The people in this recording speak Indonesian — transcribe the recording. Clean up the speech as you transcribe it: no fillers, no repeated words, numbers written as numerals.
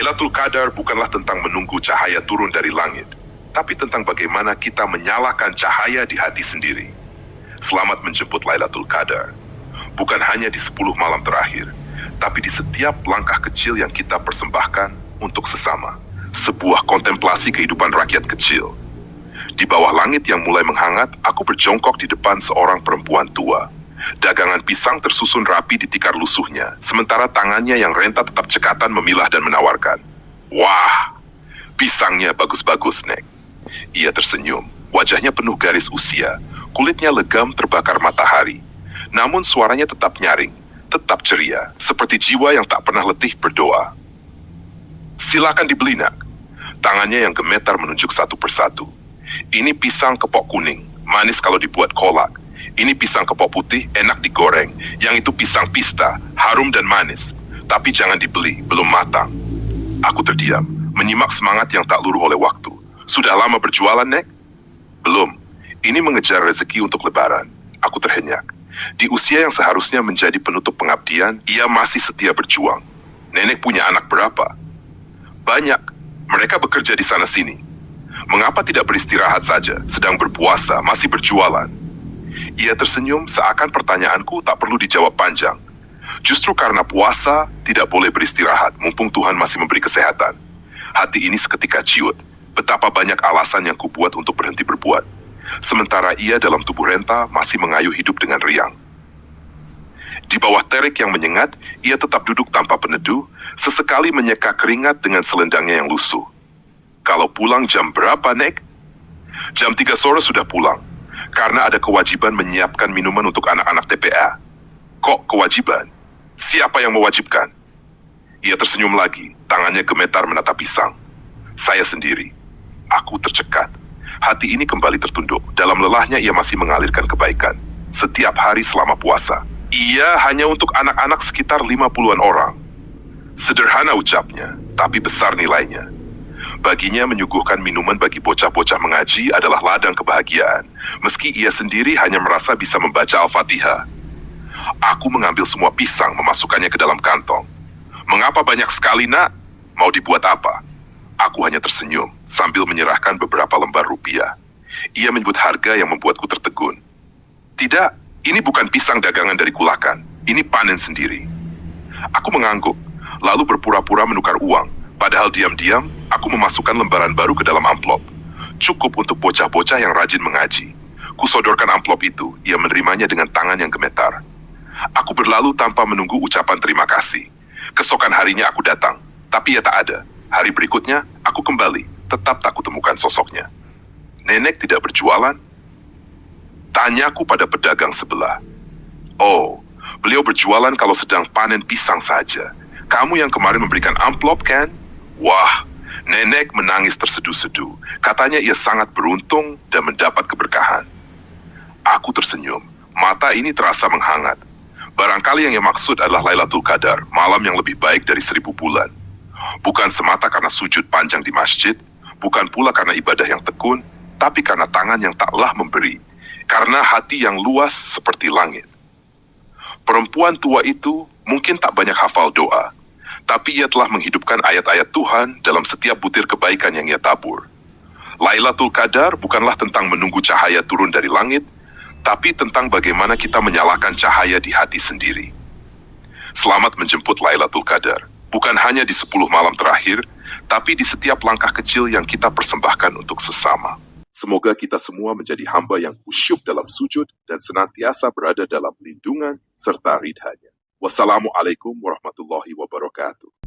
Lailatul Qadar bukanlah tentang menunggu cahaya turun dari langit, tapi tentang bagaimana kita menyalakan cahaya di hati sendiri. Selamat menjemput Lailatul Qadar. Bukan hanya di 10 malam terakhir, tapi di setiap langkah kecil yang kita persembahkan untuk sesama. Sebuah kontemplasi kehidupan rakyat kecil. Di bawah langit yang mulai menghangat, aku berjongkok di depan seorang perempuan tua. Dagangan pisang tersusun rapi di tikar lusuhnya, sementara tangannya yang renta tetap cekatan memilah dan menawarkan. Wah, pisangnya bagus-bagus, Nek. Ia tersenyum, wajahnya penuh garis usia, kulitnya legam terbakar matahari. Namun suaranya tetap nyaring, tetap ceria, seperti jiwa yang tak pernah letih berdoa. Silakan dibeli, Nak. Tangannya yang gemetar menunjuk satu persatu. Ini pisang kepok kuning, manis kalau dibuat kolak. Ini pisang kepok putih, enak digoreng. Yang itu pisang pista, harum dan manis. Tapi jangan dibeli, belum matang. Aku terdiam, menyimak semangat yang tak luruh oleh waktu. Sudah lama berjualan, Nek? Belum. Ini mengejar rezeki untuk lebaran. Aku terhenyak. Di usia yang seharusnya menjadi penutup pengabdian, ia masih setia berjuang. Nenek punya anak berapa? Banyak. Mereka bekerja di sana-sini. Mengapa tidak beristirahat saja, sedang berpuasa, masih berjualan? Ia tersenyum seakan pertanyaanku tak perlu dijawab panjang. Justru karena puasa, tidak boleh beristirahat, mumpung Tuhan masih memberi kesehatan. Hati ini seketika ciut, betapa banyak alasan yang kubuat untuk berhenti berbuat. Sementara ia dalam tubuh renta masih mengayuh hidup dengan riang. Di bawah terik yang menyengat, ia tetap duduk tanpa peneduh, sesekali menyeka keringat dengan selendangnya yang lusuh. Kalau pulang jam berapa, Nek? Jam 3 sore sudah pulang. Karena ada kewajiban menyiapkan minuman untuk anak-anak TPA. Kok kewajiban? Siapa yang mewajibkan? Ia tersenyum lagi, tangannya gemetar menatap pisang. Saya sendiri. Aku tercekat. Hati ini kembali tertunduk. Dalam lelahnya ia masih mengalirkan kebaikan. Setiap hari selama puasa. Ia hanya untuk anak-anak sekitar 50-an orang. Sederhana ucapnya, tapi besar nilainya. Baginya menyuguhkan minuman bagi bocah-bocah mengaji adalah ladang kebahagiaan, meski ia sendiri hanya merasa bisa membaca Al-Fatihah. Aku mengambil semua pisang, memasukkannya ke dalam kantong. Mengapa banyak sekali, Nak? Mau dibuat apa? Aku hanya tersenyum, sambil menyerahkan beberapa lembar rupiah. Ia menyebut harga yang membuatku tertegun. Tidak, ini bukan pisang dagangan dari Kulakan. Ini panen sendiri. Aku mengangguk, lalu berpura-pura menukar uang. Padahal diam-diam, aku memasukkan lembaran baru ke dalam amplop. Cukup untuk bocah-bocah yang rajin mengaji. Kusodorkan amplop itu, ia menerimanya dengan tangan yang gemetar. Aku berlalu tanpa menunggu ucapan terima kasih. Keesokan harinya aku datang, tapi ia tak ada. Hari berikutnya, aku kembali, tetap tak kutemukan sosoknya. Nenek tidak berjualan? Tanyaku pada pedagang sebelah. Oh, beliau berjualan kalau sedang panen pisang saja. Kamu yang kemarin memberikan amplop, kan? Wah, nenek menangis terseduh-seduh. Katanya ia sangat beruntung dan mendapat keberkahan. Aku tersenyum. Mata ini terasa menghangat. Barangkali yang ia maksud adalah Lailatul Qadar, malam yang lebih baik dari 1000 bulan. Bukan semata karena sujud panjang di masjid, bukan pula karena ibadah yang tekun, tapi karena tangan yang tak lelah memberi. Karena hati yang luas seperti langit. Perempuan tua itu mungkin tak banyak hafal doa, tapi ia telah menghidupkan ayat-ayat Tuhan dalam setiap butir kebaikan yang ia tabur. Lailatul Qadar bukanlah tentang menunggu cahaya turun dari langit, tapi tentang bagaimana kita menyalakan cahaya di hati sendiri. Selamat menjemput Lailatul Qadar, bukan hanya di 10 malam terakhir, tapi di setiap langkah kecil yang kita persembahkan untuk sesama. Semoga kita semua menjadi hamba yang khusyuk dalam sujud dan senantiasa berada dalam lindungan serta ridhanya. Wassalamualaikum warahmatullahi wabarakatuh.